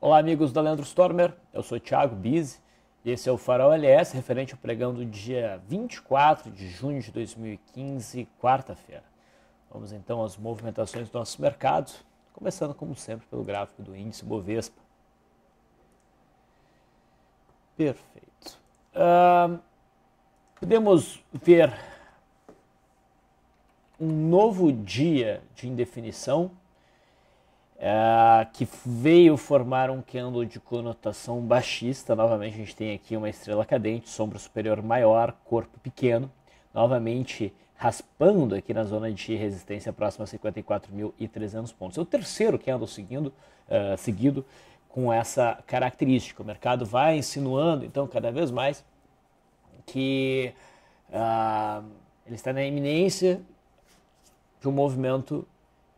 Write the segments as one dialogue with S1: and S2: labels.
S1: Olá, amigos da Leandro Stormer, eu sou Thiago Bizzi e esse é o Farol LS, referente ao pregão do dia 24 de junho de 2015, quarta-feira. Vamos então às movimentações do nosso mercado, começando como sempre pelo gráfico do índice Bovespa. Perfeito. Podemos ver um novo dia de indefinição, que veio formar um candle de conotação baixista. Novamente a gente tem aqui uma estrela cadente, sombra superior maior, corpo pequeno, novamente raspando aqui na zona de resistência próxima a 54.300 pontos. É o terceiro candle seguido com essa característica. O mercado vai insinuando, então, cada vez mais que ele está na iminência de um movimento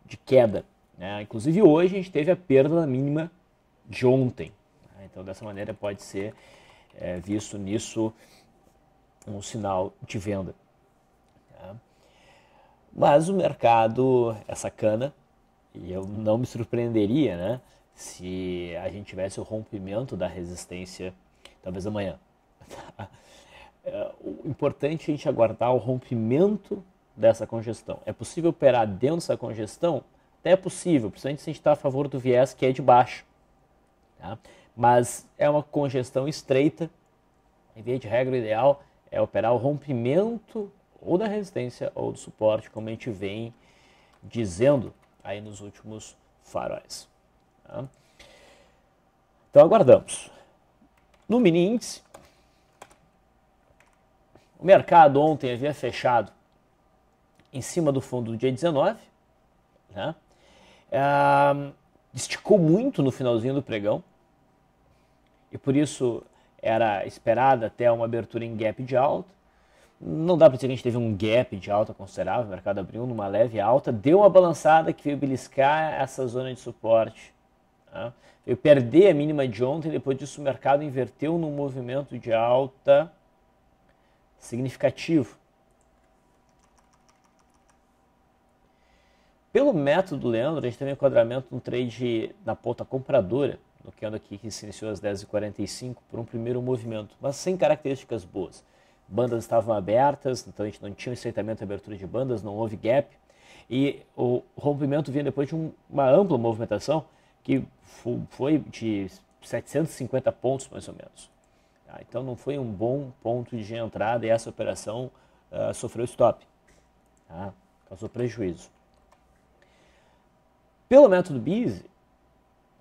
S1: de queda. Inclusive hoje a gente teve a perda da mínima de ontem. Então dessa maneira pode ser visto nisso um sinal de venda. Mas o mercado é sacana e eu não me surpreenderia, se a gente tivesse o rompimento da resistência talvez amanhã. O importante é a gente aguardar o rompimento dessa congestão. É possível operar dentro dessa congestão? Até é possível, principalmente se a gente está a favor do viés que é de baixo. Mas é uma congestão estreita. Em via de regra, o ideal é operar o rompimento ou da resistência ou do suporte, como a gente vem dizendo aí nos últimos faróis. Então aguardamos. No mini índice, o mercado ontem havia fechado em cima do fundo do dia 19, esticou muito no finalzinho do pregão e por isso era esperada até uma abertura em gap de alta. Não dá para dizer que a gente teve um gap de alta considerável, o mercado abriu numa leve alta, deu uma balançada que veio beliscar essa zona de suporte, veio perder a mínima de ontem, depois disso o mercado inverteu num movimento de alta significativo. Pelo método Leandro, a gente tem um enquadramento no trade na ponta compradora, no candle aqui que se iniciou às 10h45 por um primeiro movimento, mas sem características boas. Bandas estavam abertas, então a gente não tinha um estreitamento e abertura de bandas, não houve gap, e o rompimento vinha depois de uma ampla movimentação que foi de 750 pontos mais ou menos. Então não foi um bom ponto de entrada e essa operação sofreu stop, causou prejuízo. Pelo método Bizzi,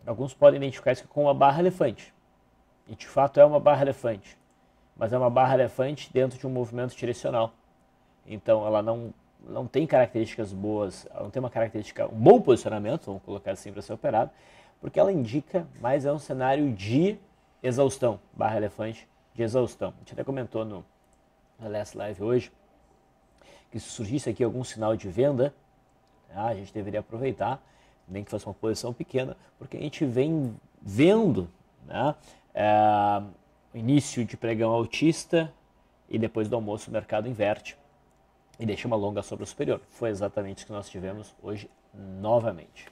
S1: alguns podem identificar isso como uma barra elefante. E de fato é uma barra elefante. Mas é uma barra elefante dentro de um movimento direcional. Então ela não tem características boas, ela não tem um bom posicionamento, vamos colocar assim para ser operado, porque ela indica mais um cenário de exaustão, barra elefante de exaustão. A gente até comentou no Last Live hoje que se surgisse aqui algum sinal de venda, a gente deveria aproveitar, nem que fosse uma posição pequena, porque a gente vem vendo o início de pregão altista e depois do almoço o mercado inverte e deixa uma longa sombra superior. Foi exatamente isso que nós tivemos hoje novamente.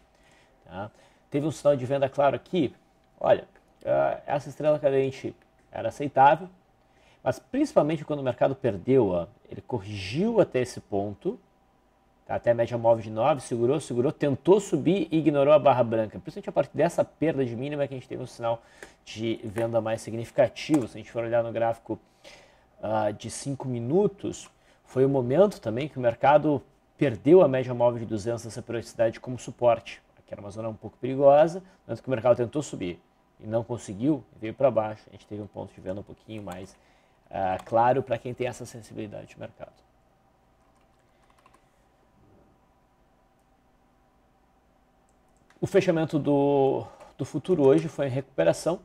S1: Teve um sinal de venda claro aqui. Olha, essa estrela cadente era aceitável, mas principalmente quando o mercado perdeu, ele corrigiu até esse ponto, até a média móvel de 9, segurou, tentou subir e ignorou a barra branca. Principalmente a partir dessa perda de mínima que a gente teve um sinal de venda mais significativo. Se a gente for olhar no gráfico de 5 minutos, foi o momento também que o mercado perdeu a média móvel de 200 dessa periodicidade como suporte. Aqui era uma zona um pouco perigosa, tanto que o mercado tentou subir e não conseguiu, veio para baixo. A gente teve um ponto de venda um pouquinho mais claro para quem tem essa sensibilidade de mercado. O fechamento do futuro hoje foi em recuperação,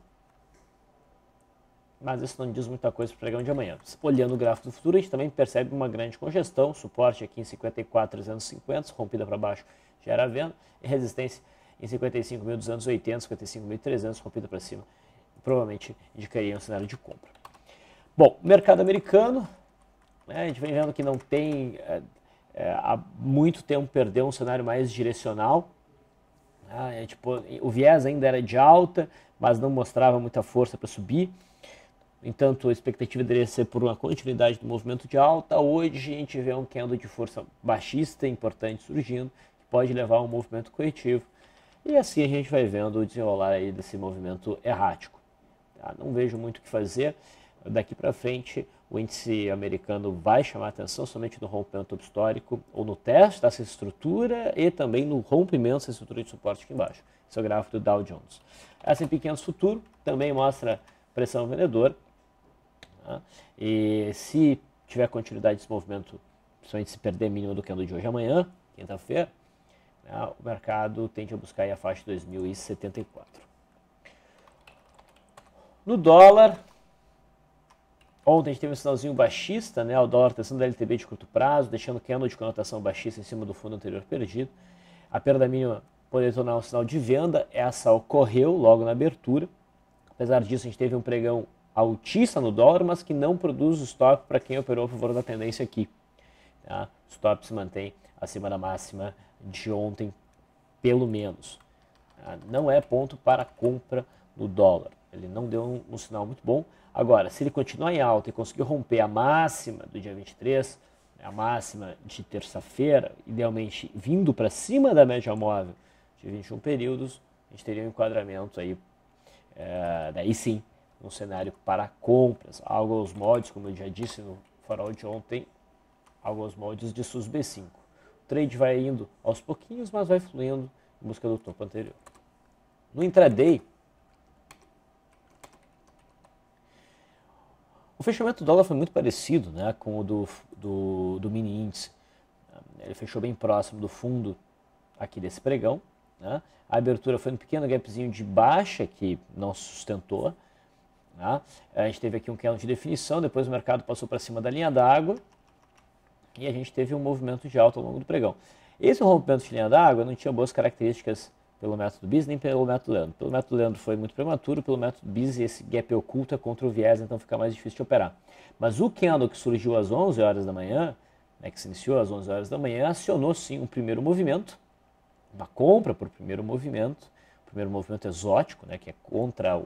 S1: mas isso não diz muita coisa para o pregão de amanhã. Olhando o gráfico do futuro, a gente também percebe uma grande congestão, suporte aqui em 54.350, rompida para baixo gera venda, e resistência em 55.280, 55.300, rompida para cima, provavelmente indicaria um cenário de compra. Bom, mercado americano, a gente vem vendo que não tem, há muito tempo perdeu um cenário mais direcional, Tipo, o viés ainda era de alta, mas não mostrava muita força para subir. Entanto, a expectativa deveria ser por uma continuidade do movimento de alta. Hoje a gente vê um candle de força baixista importante surgindo, que pode levar a um movimento corretivo. E assim a gente vai vendo o desenrolar aí desse movimento errático. Tá? Não vejo muito o que fazer. Daqui para frente, o índice americano vai chamar atenção somente no rompimento histórico, ou no teste dessa estrutura e também no rompimento dessa estrutura de suporte aqui embaixo. Esse é o gráfico do Dow Jones. S&P 500 futuro também mostra pressão vendedora. Tá? E se tiver continuidade desse movimento, principalmente se perder mínimo do candle de hoje amanhã, quinta-feira, né, o mercado tende a buscar aí a faixa de 2074. No dólar, ontem a gente teve um sinalzinho baixista, né, o dólar testando a LTB de curto prazo, deixando o candle de conotação baixista em cima do fundo anterior perdido. A perda mínima poderia tornar um sinal de venda, essa ocorreu logo na abertura. Apesar disso, a gente teve um pregão altista no dólar, mas que não produz o stop para quem operou a favor da tendência aqui. Tá? O stop se mantém acima da máxima de ontem, pelo menos. Tá? Não é ponto para compra no dólar. Ele não deu um sinal muito bom. Agora, se ele continuar em alta e conseguir romper a máxima do dia 23, a máxima de terça-feira, idealmente vindo para cima da média móvel de 21 períodos, a gente teria um enquadramento aí, daí sim, um cenário para compras, algo aos moldes, como eu já disse no farol de ontem, algo aos moldes de SUSB5. O trade vai indo aos pouquinhos, mas vai fluindo em busca do topo anterior. No intraday, o fechamento do dólar foi muito parecido, né, com o do mini índice. Ele fechou bem próximo do fundo aqui desse pregão. Né? A abertura foi um pequeno gapzinho de baixa que não sustentou. Né? A gente teve aqui um candle de definição, depois o mercado passou para cima da linha d'água e a gente teve um movimento de alta ao longo do pregão. Esse rompimento de linha d'água não tinha boas características pelo método BIS nem pelo método Leandro. Pelo método Leandro foi muito prematuro, pelo método BIS esse gap oculto é contra o viés, então fica mais difícil de operar. Mas o candle que surgiu às 11 horas da manhã, né, que se iniciou às 11 horas da manhã, acionou sim um primeiro movimento, uma compra por primeiro movimento exótico, né, que é contra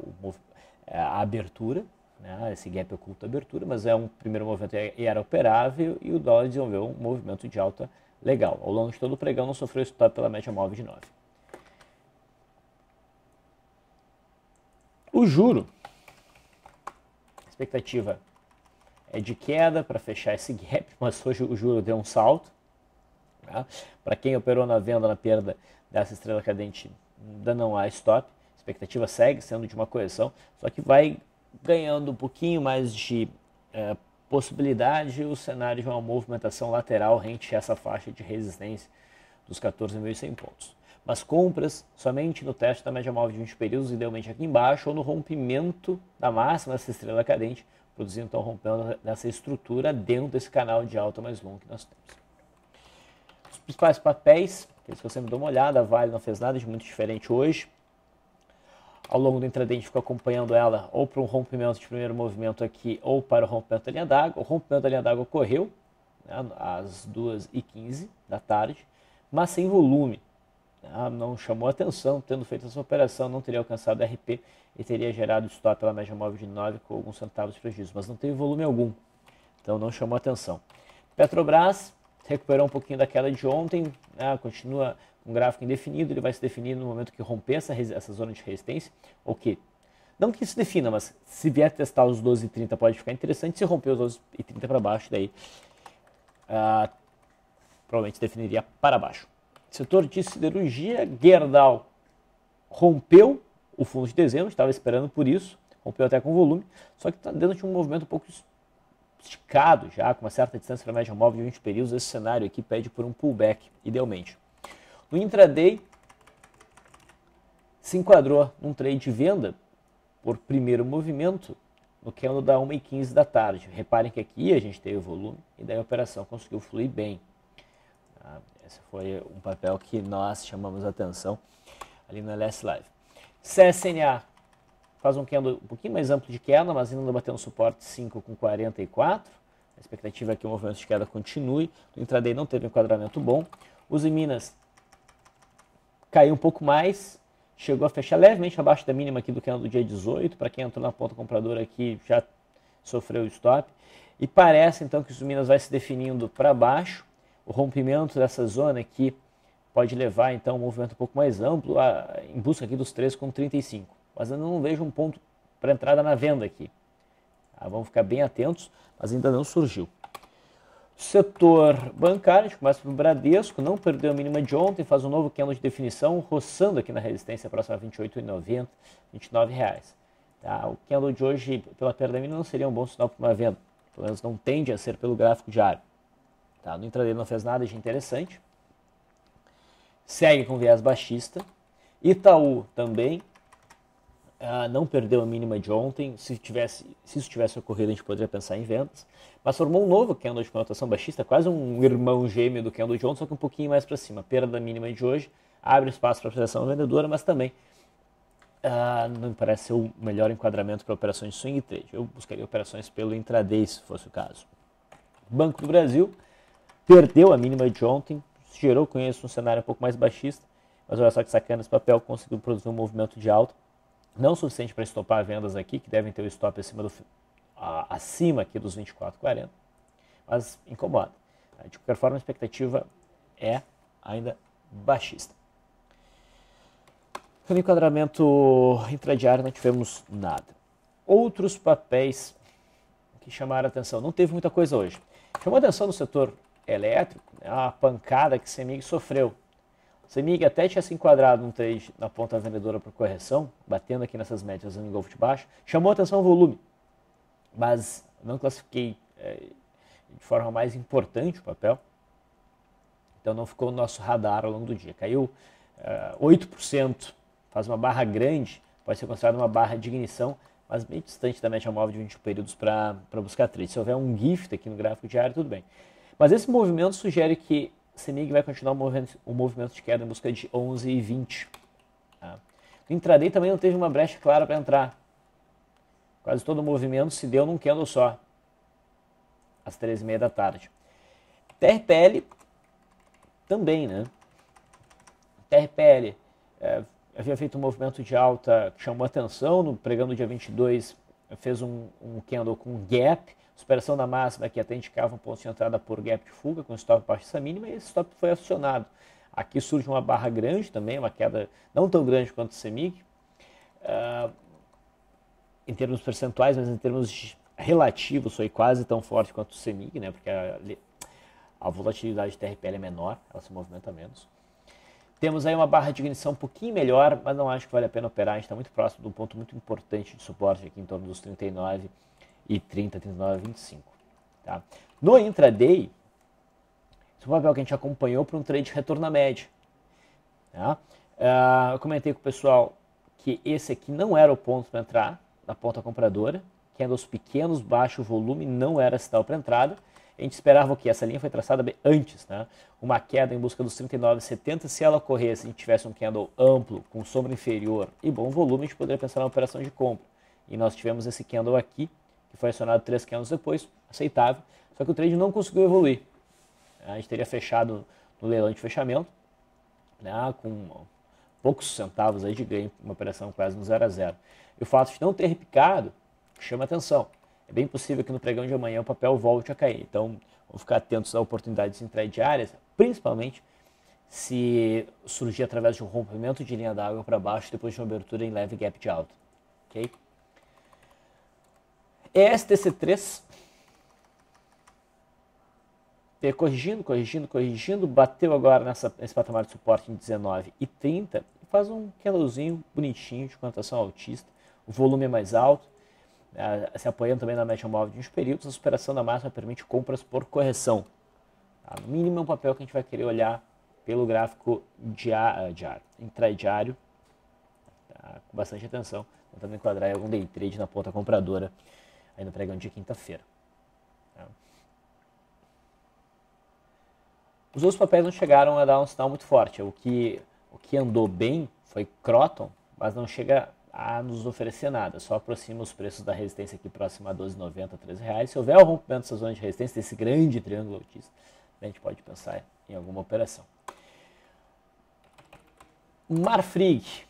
S1: a abertura, né, esse gap oculto da abertura, mas é um primeiro movimento e era operável e o dólar desenvolveu um movimento de alta legal. Ao longo de todo o pregão não sofreu stop pela média móvel de 9. O juro, a expectativa é de queda para fechar esse gap, mas hoje o juro deu um salto. Tá? Para quem operou na venda, na perda dessa estrela cadente, ainda não há stop. A expectativa segue sendo de uma correção, só que vai ganhando um pouquinho mais de possibilidade o cenário de uma movimentação lateral rente a essa faixa de resistência dos 14.100 pontos. Mas compras somente no teste da média móvel de 20 períodos, idealmente aqui embaixo, ou no rompimento da máxima dessa estrela cadente, produzindo então rompendo dessa estrutura dentro desse canal de alta mais longo que nós temos. Os principais papéis, que você me dá uma olhada, a Vale não fez nada de muito diferente hoje. Ao longo do intraday a gente ficou acompanhando ela ou para um rompimento de primeiro movimento aqui ou para o rompimento da linha d'água. O rompimento da linha d'água ocorreu, né, às 2h15 da tarde, mas sem volume. Não chamou atenção, tendo feito essa operação, não teria alcançado RP e teria gerado stop pela média móvel de 9 com alguns centavos de prejuízo, mas não teve volume algum, então não chamou atenção. Petrobras recuperou um pouquinho da queda de ontem, né, continua um gráfico indefinido, ele vai se definir no momento que romper essa zona de resistência, ou que, não que isso defina, mas se vier testar os 12,30 pode ficar interessante, se romper os 12,30 para baixo, daí provavelmente definiria para baixo. Setor de siderurgia, Gerdau rompeu o fundo de dezembro, estava esperando por isso, rompeu até com volume, só que está dentro de um movimento um pouco esticado já, com uma certa distância para a média móvel de 20 períodos. Esse cenário aqui pede por um pullback, idealmente. No intraday, se enquadrou num trade de venda por primeiro movimento no candle da 1h15 da tarde. Reparem que aqui a gente teve o volume e daí a operação conseguiu fluir bem. Esse foi um papel que nós chamamos a atenção ali na Last Live. CSNA faz um candle um pouquinho mais amplo de queda, mas ainda batendo suporte 5,44. A expectativa é que o movimento de queda continue. O intraday não teve um enquadramento bom. Os Minas caiu um pouco mais, chegou a fechar levemente abaixo da mínima aqui do candle do dia 18, para quem entrou na ponta compradora aqui já sofreu o stop, e parece então que o Minas vai se definindo para baixo, o rompimento dessa zona aqui pode levar então um movimento um pouco mais amplo, em busca aqui dos 13,35, mas eu não vejo um ponto para entrada na venda aqui. Vamos ficar bem atentos, mas ainda não surgiu. Setor bancário, a gente começa pelo Bradesco, não perdeu a mínima de ontem, faz um novo candle de definição, roçando aqui na resistência próxima a R$ 28,90, R$ 29,00. Tá? O candle de hoje, pela perda da mínima, não seria um bom sinal para uma venda, pelo menos não tende a ser pelo gráfico diário. Tá? No intraday não fez nada de interessante, segue com viés baixista. Itaú também não perdeu a mínima de ontem, se isso tivesse ocorrido a gente poderia pensar em vendas, mas formou um novo candle de conotação baixista, quase um irmão gêmeo do candle de ontem, só que um pouquinho mais para cima. Perda da mínima de hoje abre espaço para a pressão vendedora, mas também não me parece ser o melhor enquadramento para operações de swing trade. Eu buscaria operações pelo intraday, se fosse o caso. Banco do Brasil perdeu a mínima de ontem, gerou com isso um cenário um pouco mais baixista, mas olha só que sacana esse papel, conseguiu produzir um movimento de alta, não o suficiente para estopar vendas aqui, que devem ter o stop acima aqui dos 24,40, mas incomoda. De qualquer forma, a expectativa é ainda baixista. No enquadramento intradiário não tivemos nada. Outros papéis que chamaram a atenção, não teve muita coisa hoje. Chamou a atenção no setor elétrico, a pancada que o CEMIG sofreu. O CEMIG até tinha se enquadrado num trade na ponta vendedora por correção, batendo aqui nessas médias em golfo de baixo, chamou a atenção o volume, mas não classifiquei de forma mais importante o papel, então não ficou no nosso radar ao longo do dia. Caiu 8%, faz uma barra grande, pode ser considerada uma barra de ignição, mas bem distante da média móvel de 20 períodos para buscar trade. Se houver um gift aqui no gráfico diário, tudo bem. Mas esse movimento sugere que o CEMIG vai continuar o movimento de queda em busca de 11,20. Tá? No intraday também não teve uma brecha clara para entrar. Quase todo o movimento se deu num candle só, às 13h30 da tarde. TRPL também, né? TRPL havia feito um movimento de alta que chamou atenção, no pregão do dia 22 fez um candle com gap, superação da máxima que até indicava um ponto de entrada por gap de fuga, com stop abaixo dessa mínima, e esse stop foi acionado. Aqui surge uma barra grande também, uma queda não tão grande quanto o CEMIG, em termos percentuais, mas em termos relativos foi quase tão forte quanto o CEMIG, né, porque a volatilidade de TRPL é menor, ela se movimenta menos. Temos aí uma barra de ignição um pouquinho melhor, mas não acho que vale a pena operar, a gente está muito próximo de um ponto muito importante de suporte aqui em torno dos 39 e 30, 39, 25. Tá? No intraday, esse é um papel que a gente acompanhou para um trade de retorno à média. Tá? Eu comentei com o pessoal que esse aqui não era o ponto para entrar na ponta compradora, candles pequenos, baixo volume, não era sinal para entrada. A gente esperava que essa linha foi traçada bem antes, né? Uma queda em busca dos 39,70, se ela ocorresse e a gente tivesse um candle amplo, com sombra inferior e bom volume, a gente poderia pensar na operação de compra. E nós tivemos esse candle aqui, que foi acionado 3 candles depois, aceitável, só que o trade não conseguiu evoluir. A gente teria fechado no leilão de fechamento, né, com poucos centavos aí de ganho, uma operação quase no 0 a 0. E o fato de não ter repicado chama atenção. É bem possível que no pregão de amanhã o papel volte a cair. Então, vamos ficar atentos a oportunidades intradiárias, principalmente se surgir através de um rompimento de linha d'água para baixo depois de uma abertura em leve gap de alta. Ok? ESTC3 corrigindo, bateu agora nesse patamar de suporte em 19,30 e faz um candlezinho bonitinho de cotação altista. O volume é mais alto, se apoiando também na média móvel de uns períodos. A superação da máxima permite compras por correção. Tá? No mínimo é um papel que a gente vai querer olhar pelo gráfico intradiário, tá? Com bastante atenção, tentando enquadrar algum day trade na ponta compradora aí no pregão de quinta-feira. Tá? Os outros papéis não chegaram a dar um sinal muito forte. O que andou bem foi Croton, mas não chega a nos oferecer nada, só aproxima os preços da resistência aqui próximo a R$ 12,90 a R$ 13,00. Se houver o rompimento dessa zona de resistência, desse grande triângulo altista, a gente pode pensar em alguma operação. Marfrig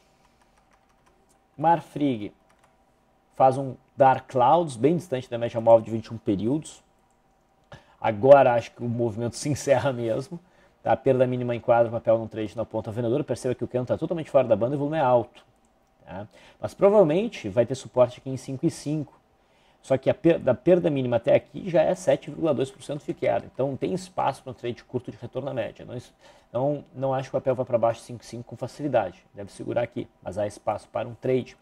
S1: faz um Dark Clouds bem distante da média móvel de 21 períodos. Agora acho que o movimento se encerra mesmo. Tá? A perda mínima enquadra o papel num trade na ponta vendedora. Perceba que o candle está totalmente fora da banda e o volume é alto. Tá? Mas provavelmente vai ter suporte aqui em 5,5. Só que da perda mínima até aqui já é 7,2% de queda. Então tem espaço para um trade curto de retorno à média. Não acho que o papel vá para baixo de 5,5 com facilidade. Deve segurar aqui, mas há espaço para um trade.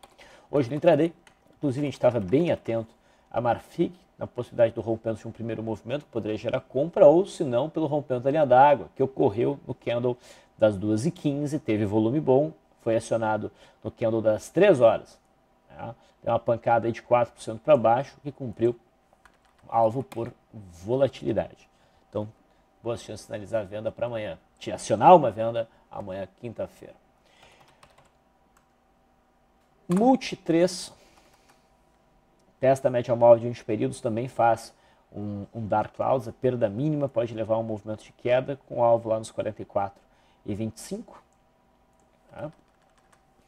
S1: Hoje no intraday, inclusive a gente estava bem atento a Marfrig, na possibilidade do rompimento de um primeiro movimento, que poderia gerar compra, ou se não, pelo rompimento da linha d'água, que ocorreu no candle das 2h15, teve volume bom, foi acionado no candle das 3 horas. Tá? Tem uma pancada aí de 4% para baixo, que cumpriu alvo por volatilidade. Então, boas chances de sinalizar a venda para amanhã. De acionar uma venda amanhã, quinta-feira. Multi 3, testa a média móvel de 20 períodos, também faz um Dark Clouds. A perda mínima pode levar a um movimento de queda com alvo lá nos 44,25, tá?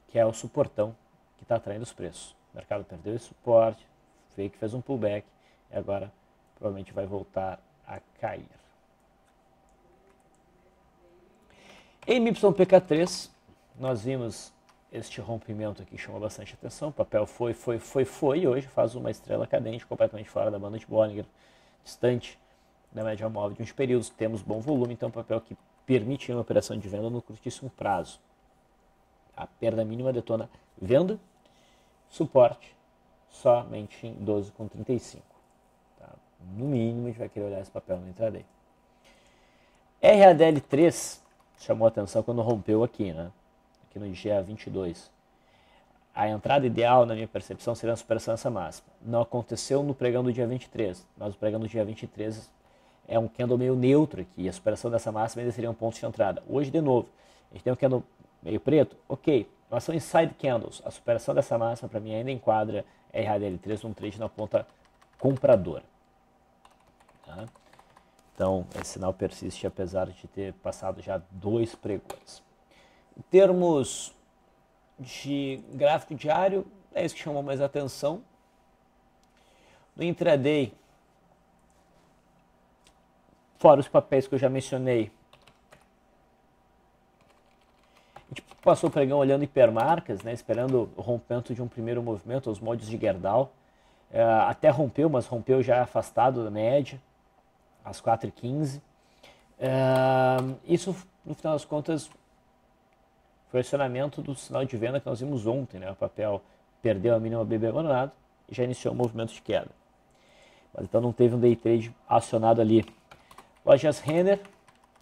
S1: Que é o suportão que está atraindo os preços. O mercado perdeu esse suporte, veio que fez um pullback e agora provavelmente vai voltar a cair. Em MYPK3, nós vimos este rompimento aqui, chamou bastante atenção. O papel foi e hoje faz uma estrela cadente completamente fora da banda de Bollinger, distante da média móvel de uns períodos. Temos bom volume, então papel que permite uma operação de venda no curtíssimo prazo. A perda mínima detona venda, suporte somente em 12,35. Tá? No mínimo, a gente vai querer olhar esse papel no intraday. RADL3 chamou atenção quando rompeu aqui, né? Aqui no dia 22. A entrada ideal, na minha percepção, seria a superação dessa máxima. Não aconteceu no pregão do dia 23, mas o pregão do dia 23 é um candle meio neutro aqui. A superação dessa máxima ainda seria um ponto de entrada. Hoje, de novo, a gente tem um candle meio preto, ok, mas são inside candles. A superação dessa máxima, para mim, ainda enquadra RADL3 num trade na ponta compradora. Tá? Então, esse sinal persiste, apesar de ter passado já 2 pregões. Em termos de gráfico diário, é isso que chamou mais atenção. No intraday, fora os papéis que eu já mencionei, a gente passou o pregão olhando hipermarcas, né, esperando o rompimento de um primeiro movimento, os moldes de Gerdau. Até rompeu, mas rompeu já afastado da média, às 4h15. Isso, no final das contas, foi o acionamento do sinal de venda que nós vimos ontem, né? O papel perdeu a mínima BB abandonado e já iniciou um movimento de queda. Mas então não teve um day trade acionado ali. Lojas Renner,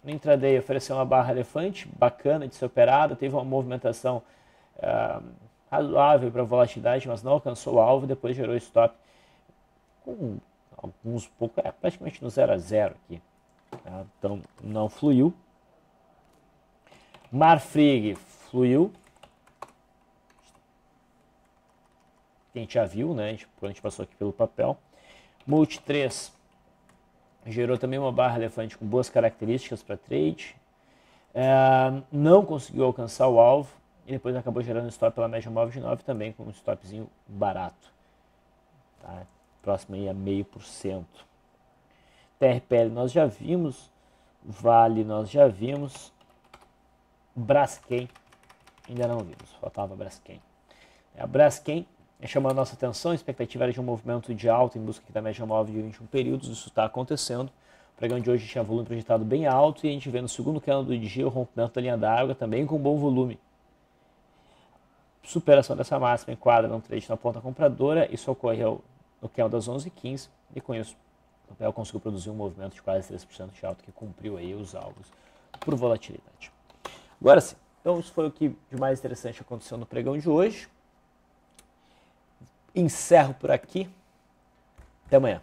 S1: no intraday, ofereceu uma barra elefante, bacana de ser operada, teve uma movimentação razoável para volatilidade, mas não alcançou o alvo, depois gerou stop com alguns poucos, praticamente no 0 a 0 aqui. Tá? Então não fluiu. Marfrig fluiu. A gente já viu, né? A gente passou aqui pelo papel. Multi 3 gerou também uma barra elefante com boas características para trade. Não conseguiu alcançar o alvo e depois acabou gerando stop pela média móvel de 9 também, com um stopzinho barato. Tá? Próximo aí a 0,5%. TRPL nós já vimos. Vale nós já vimos. Braskem ainda não vimos, faltava Braskem. A Braskem chamou a nossa atenção, a expectativa era de um movimento de alta em busca da média móvel de 21 períodos, isso está acontecendo. O pregão de hoje tinha volume projetado bem alto e a gente vê no segundo candle do dia o rompimento da linha d'água também com bom volume. Superação dessa máxima enquadra num trade na ponta compradora, isso ocorreu no candle das 11h15 e com isso o papel conseguiu produzir um movimento de quase 3% de alta que cumpriu aí os alvos por volatilidade. Agora sim, então isso foi o que de mais interessante aconteceu no pregão de hoje. Encerro por aqui. Até amanhã.